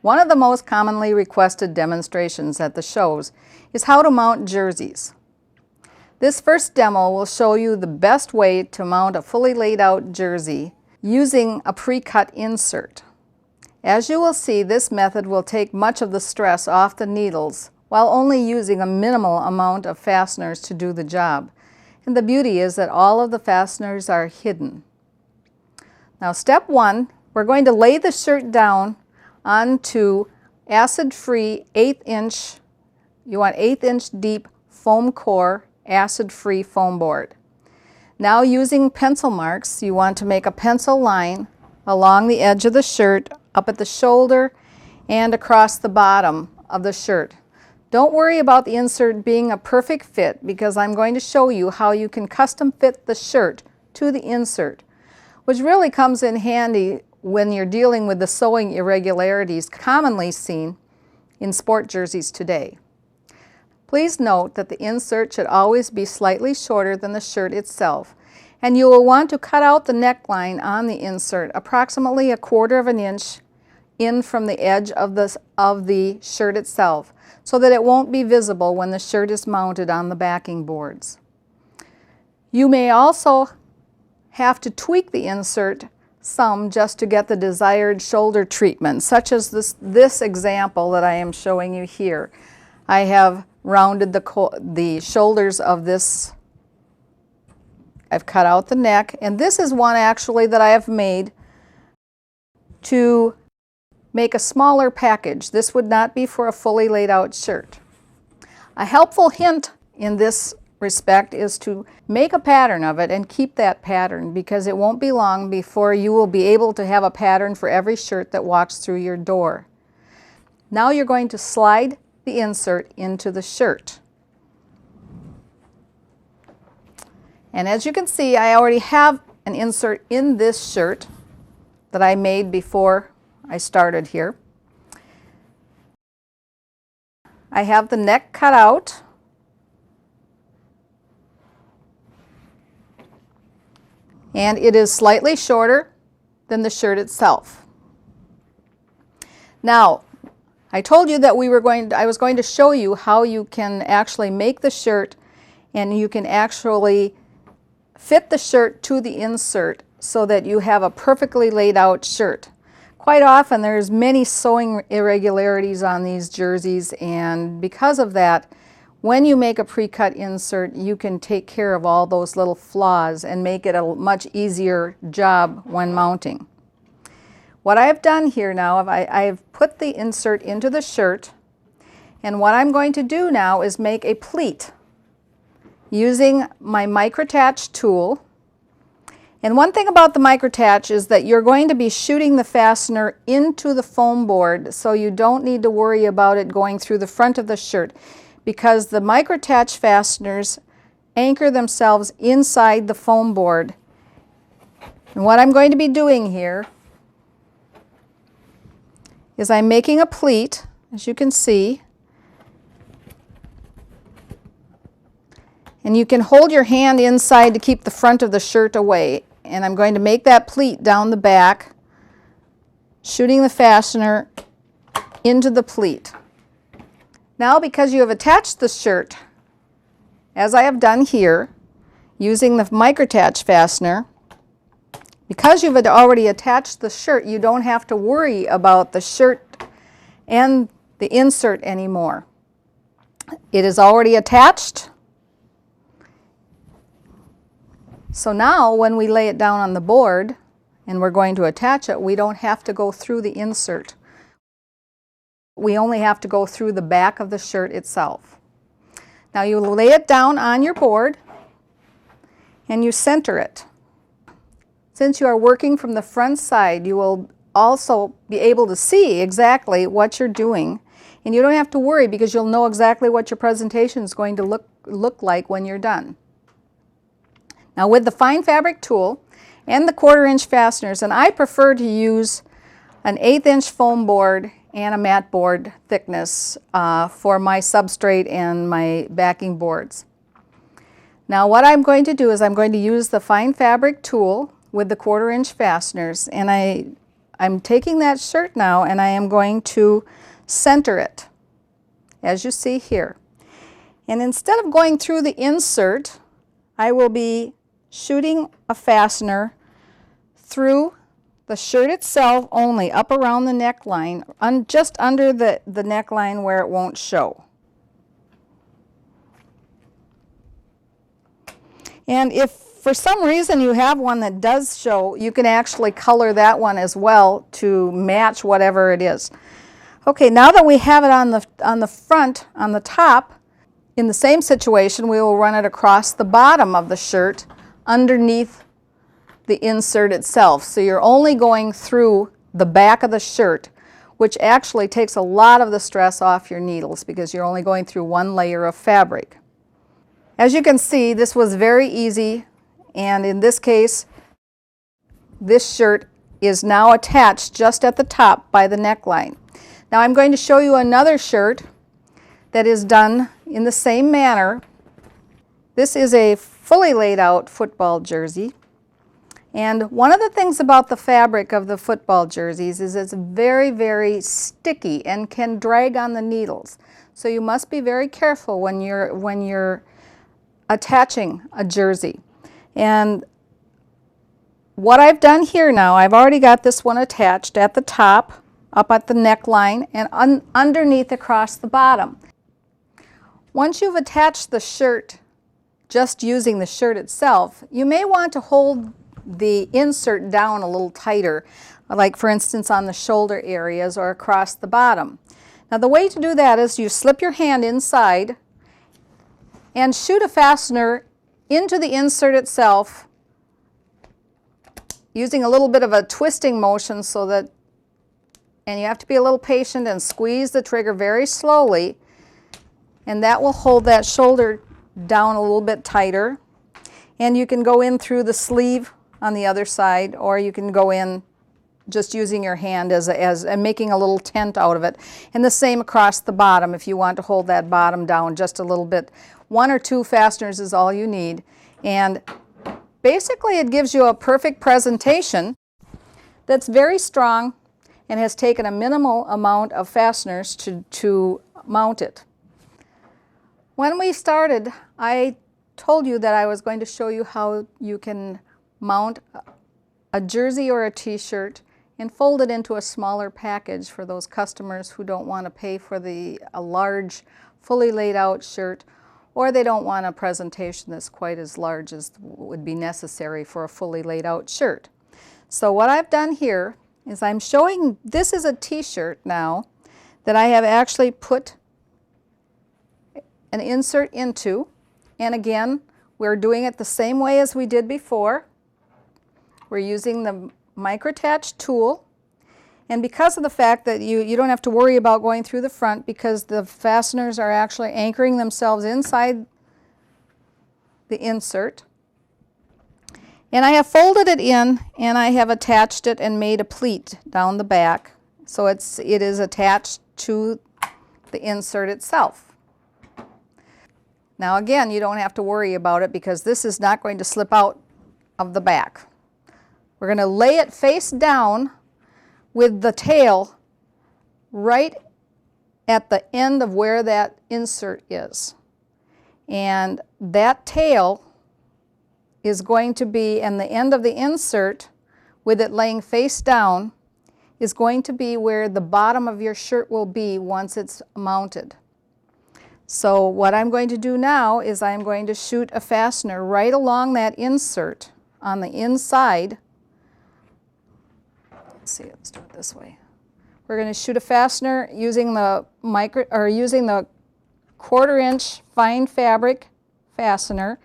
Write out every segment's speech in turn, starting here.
One of the most commonly requested demonstrations at the shows is how to mount jerseys. This first demo will show you the best way to mount a fully laid out jersey using a pre-cut insert. As you will see, this method will take much of the stress off the needles while only using a minimal amount of fasteners to do the job. And the beauty is that all of the fasteners are hidden. Now, step one, we're going to lay the shirt down onto acid-free 1/8-inch, you want 1/8-inch deep foam core acid-free foam board. Now, using pencil marks, you want to make a pencil line along the edge of the shirt, up at the shoulder, and across the bottom of the shirt. Don't worry about the insert being a perfect fit, because I'm going to show you how you can custom fit the shirt to the insert, which really comes in handy when you're dealing with the sewing irregularities commonly seen in sport jerseys today. Please note that the insert should always be slightly shorter than the shirt itself, and you will want to cut out the neckline on the insert approximately 1/4 inch in from the edge of the shirt itself, so that it won't be visible when the shirt is mounted on the backing boards. You may also have to tweak the insert some just to get the desired shoulder treatment, such as this example that I am showing you here. I have rounded the shoulders of this. I've cut out the neck, and this is one actually that I have made to make a smaller package. This would not be for a fully laid out shirt. A helpful hint in this respect is to make a pattern of it and keep that pattern, because it won't be long before you will be able to have a pattern for every shirt that walks through your door. Now you're going to slide the insert into the shirt. And as you can see, I already have an insert in this shirt that I made before I started here. I have the neck cut out. And it is slightly shorter than the shirt itself. Now, I told you that I was going to show you how you can actually make the shirt, and you can actually fit the shirt to the insert so that you have a perfectly laid out shirt. Quite often there's many sewing irregularities on these jerseys, and because of that, when you make a pre-cut insert, you can take care of all those little flaws and make it a much easier job when mounting. What I have done here now, I've put the insert into the shirt, and what I'm going to do now is make a pleat using my microtach tool. And one thing about the microtach is that you're going to be shooting the fastener into the foam board, so you don't need to worry about it going through the front of the shirt, because the microtach fasteners anchor themselves inside the foam board. And what I'm going to be doing here is I'm making a pleat, as you can see. And you can hold your hand inside to keep the front of the shirt away. And I'm going to make that pleat down the back, shooting the fastener into the pleat. Now, because you have attached the shirt, as I have done here, using the microtach fastener, because you've already attached the shirt, you don't have to worry about the shirt and the insert anymore. It is already attached. So now when we lay it down on the board and we're going to attach it, we don't have to go through the insert. We only have to go through the back of the shirt itself. Now you lay it down on your board and you center it. Since you are working from the front side, you will also be able to see exactly what you're doing, and you don't have to worry because you'll know exactly what your presentation is going to look like when you're done. Now, with the fine fabric tool and the 1/4 inch fasteners, and I prefer to use an 1/8 inch foam board and a mat board thickness for my substrate and my backing boards. Now what I'm going to do is I'm going to use the fine fabric tool with the 1/4 inch fasteners, and I I'm taking that shirt now and I am going to center it, as you see here. And instead of going through the insert, I will be shooting a fastener through the shirt itself only, up around the neckline, just under the neckline where it won't show. And if for some reason you have one that does show, you can actually color that one as well to match whatever it is. Okay, now that we have it on the front, on the top, in the same situation, we will run it across the bottom of the shirt underneath the insert itself. So you're only going through the back of the shirt, which actually takes a lot of the stress off your needles because you're only going through one layer of fabric. As you can see, this was very easy, and in this case, this shirt is now attached just at the top by the neckline. Now I'm going to show you another shirt that is done in the same manner. This is a fully laid out football jersey. And one of the things about the fabric of the football jerseys is it's very, very sticky and can drag on the needles. So you must be very careful when you're attaching a jersey. And what I've done here now, I've already got this one attached at the top, up at the neckline, and underneath across the bottom. Once you've attached the shirt, just using the shirt itself, you may want to hold the insert down a little tighter, like for instance on the shoulder areas or across the bottom. Now the way to do that is you slip your hand inside and shoot a fastener into the insert itself using a little bit of a twisting motion so that, and you have to be a little patient and squeeze the trigger very slowly, and that will hold that shoulder down a little bit tighter. And you can go in through the sleeve on the other side, or you can go in just using your hand and making a little tent out of it. And the same across the bottom if you want to hold that bottom down just a little bit. One or two fasteners is all you need. And basically it gives you a perfect presentation that's very strong and has taken a minimal amount of fasteners to mount it. When we started, I told you that I was going to show you how you can mount a jersey or a t-shirt and fold it into a smaller package for those customers who don't want to pay for a large, fully laid out shirt, or they don't want a presentation that's quite as large as would be necessary for a fully laid out shirt. So what I've done here is I'm showing, this is a t-shirt now that I have actually put an insert into, and again we're doing it the same way as we did before. We're using the micro-attach tool, and because of the fact that you don't have to worry about going through the front because the fasteners are actually anchoring themselves inside the insert, and I have folded it in and I have attached it and made a pleat down the back so it is attached to the insert itself. Now again, you don't have to worry about it because this is not going to slip out of the back. We're going to lay it face down with the tail right at the end of where that insert is. And that tail is going to be, and the end of the insert with it laying face down is going to be where the bottom of your shirt will be once it's mounted. So what I'm going to do now is I'm going to shoot a fastener right along that insert on the inside. Let's see, let's do it this way. We're going to shoot a fastener using the using the 1/4 inch fine fabric fastener.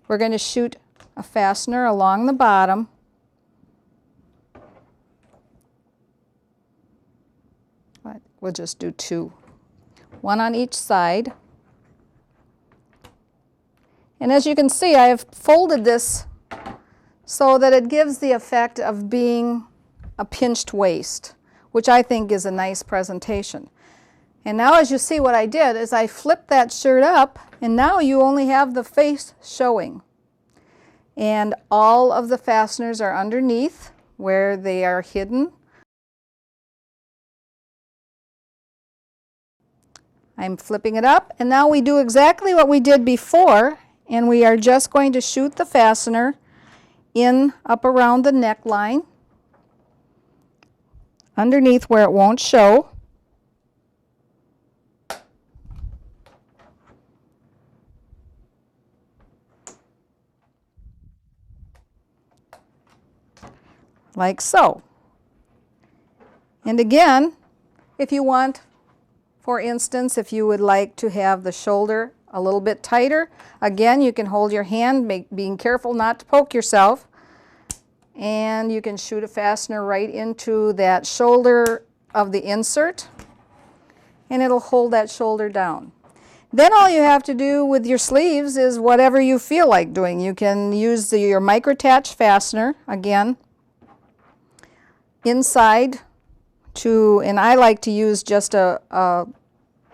We're going to shoot a fastener along the bottom. We'll just do two. One on each side. And as you can see, I have folded this so that it gives the effect of being a pinched waist, which I think is a nice presentation. And now as you see, what I did is I flipped that shirt up, and now you only have the face showing. And all of the fasteners are underneath where they are hidden I'm flipping it up, and now we do exactly what we did before, and we are just going to shoot the fastener in up around the neckline, underneath where it won't show. Like so. And again, if you want, for instance, if you would like to have the shoulder a little bit tighter, again, you can hold your hand, being careful not to poke yourself, and you can shoot a fastener right into that shoulder of the insert, and it'll hold that shoulder down. Then all you have to do with your sleeves is whatever you feel like doing. You can use your micro-attach fastener, again, inside to, and I like to use just a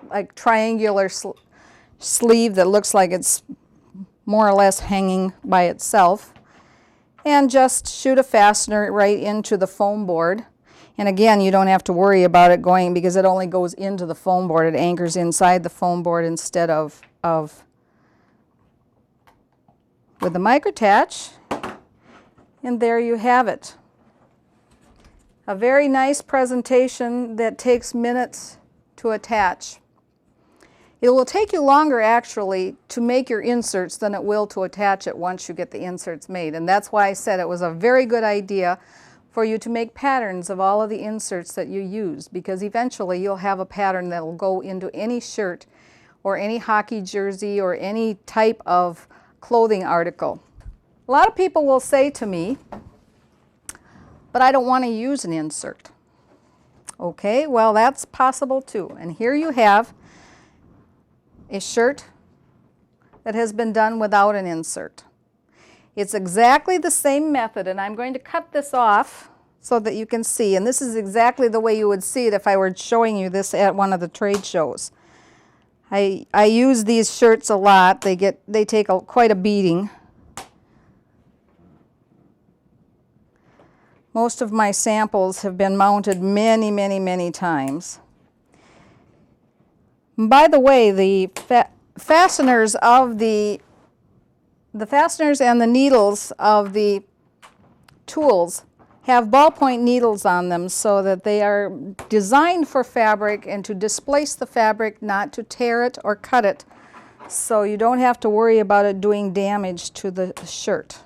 like triangular sleeve that looks like it's more or less hanging by itself, and just shoot a fastener right into the foam board. And again, you don't have to worry about it going, because it only goes into the foam board. It anchors inside the foam board instead of with the micro-attach. And there you have it. A very nice presentation that takes minutes to attach. It will take you longer actually to make your inserts than it will to attach it once you get the inserts made. And that's why I said it was a very good idea for you to make patterns of all of the inserts that you use, because eventually you'll have a pattern that will go into any shirt or any hockey jersey or any type of clothing article. A lot of people will say to me, but I don't want to use an insert. Okay, well, that's possible too. And here you have a shirt that has been done without an insert. It's exactly the same method, and I'm going to cut this off so that you can see. And this is exactly the way you would see it if I were showing you this at one of the trade shows. I use these shirts a lot. They take quite a beating. Most of my samples have been mounted many, many, many times. By the way, the fasteners of the fasteners and the needles of the tools have ballpoint needles on them, so that they are designed for fabric and to displace the fabric, not to tear it or cut it, so you don't have to worry about it doing damage to the shirt.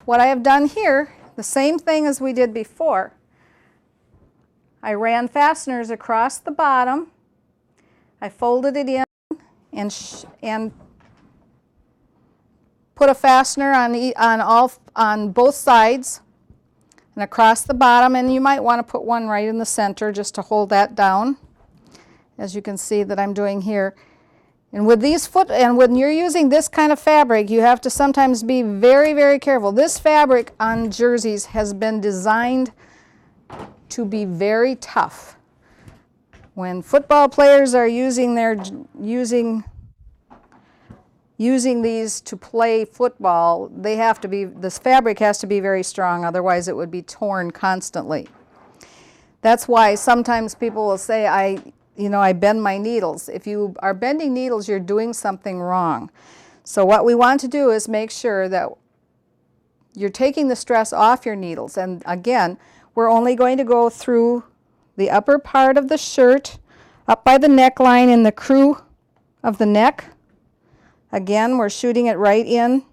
What I have done here, the same thing as we did before. I ran fasteners across the bottom, I folded it in and put a fastener on both sides and across the bottom, and you might want to put one right in the center just to hold that down, as you can see that I'm doing here. And with these when you're using this kind of fabric, you have to sometimes be very, very careful. This fabric on jerseys has been designed to be very tough. When football players are using these to play football, this fabric has to be very strong, otherwise it would be torn constantly. That's why sometimes people will say, I bend my needles. If you are bending needles, you're doing something wrong. So what we want to do is make sure that you're taking the stress off your needles. And again, we're only going to go through the upper part of the shirt, up by the neckline in the crew of the neck. Again, we're shooting it right in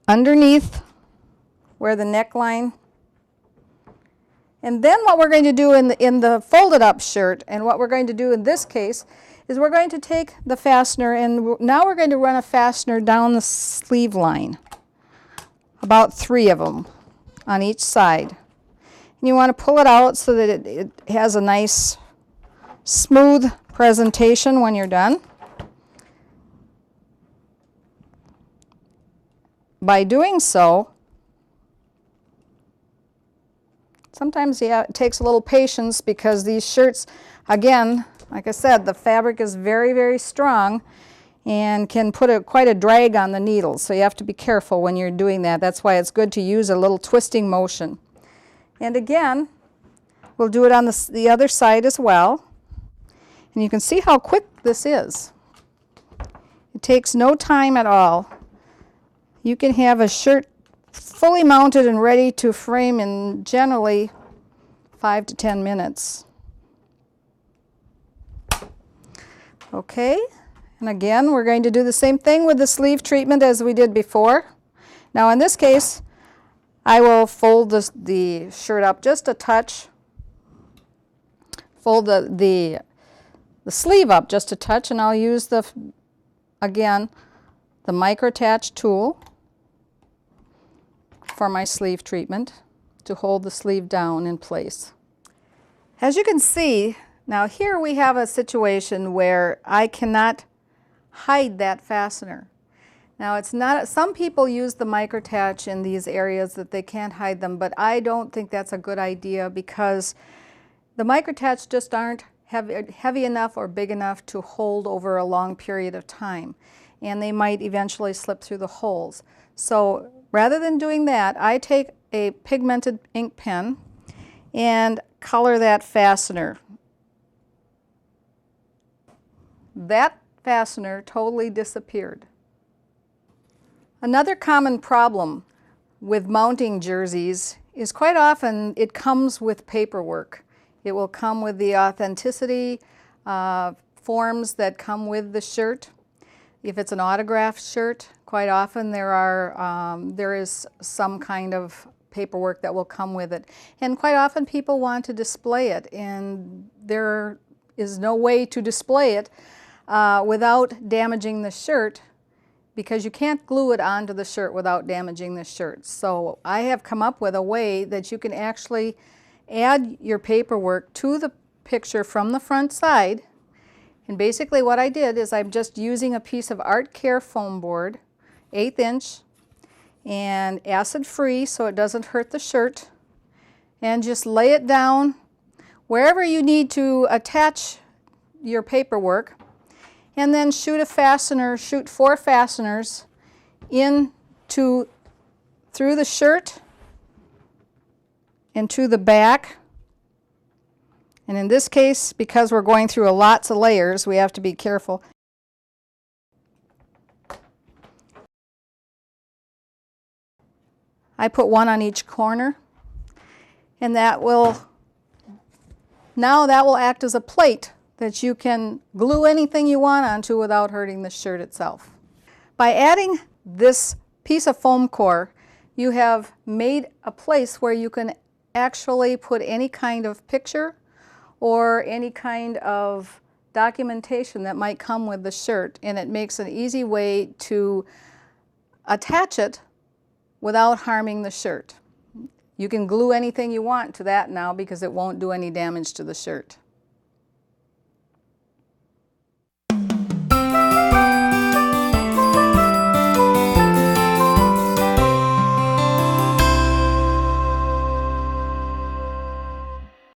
underneath where the neckline. And then what we're going to do in the folded up shirt, and what we're going to do in this case, is we're going to take the fastener, and now we're going to run a fastener down the sleeve line, about 3 of them on each side. And you want to pull it out so that it has a nice smooth presentation when you're done. By doing so, sometimes it takes a little patience, because these shirts, again, like I said, the fabric is very, very strong and can put quite a drag on the needles. So you have to be careful when you're doing that. That's why it's good to use a little twisting motion. And again, We'll do it on the other side as well. And you can see how quick this is. It takes no time at all. You can have a shirt fully mounted and ready to frame in generally 5 to 10 minutes. Okay, and again we're going to do the same thing with the sleeve treatment as we did before. Now in this case, I will fold the shirt up just a touch, fold the sleeve up just a touch, and I'll use again the micro attach tool for my sleeve treatment to hold the sleeve down in place. As you can see, now here we have a situation where I cannot hide that fastener. Now it's not, some people use the micro attach in these areas that they can't hide them, but I don't think that's a good idea because the micro attach just aren't heavy enough or big enough to hold over a long period of time, and they might eventually slip through the holes. So rather than doing that, I take a pigmented ink pen and color that fastener. That fastener totally disappeared. Another common problem with mounting jerseys is quite often it comes with paperwork. It will come with the authenticity forms that come with the shirt. If it's an autographed shirt, quite often there is some kind of paperwork that will come with it. And quite often people want to display it, and there is no way to display it without damaging the shirt, because you can't glue it onto the shirt without damaging the shirt. So I have come up with a way that you can actually add your paperwork to the picture from the front side. And basically what I did is I'm just using a piece of Art Care foam board, 1/8 inch, and acid free so it doesn't hurt the shirt, and just lay it down wherever you need to attach your paperwork, and then shoot 4 fasteners through the shirt and to the back. And in this case, because we're going through lots of layers, we have to be careful. I put one on each corner, and that will act as a plate that you can glue anything you want onto without hurting the shirt itself. By adding this piece of foam core, you have made a place where you can actually put any kind of picture or any kind of documentation that might come with the shirt, and it makes an easy way to attach it without harming the shirt. You can glue anything you want to that now because it won't do any damage to the shirt.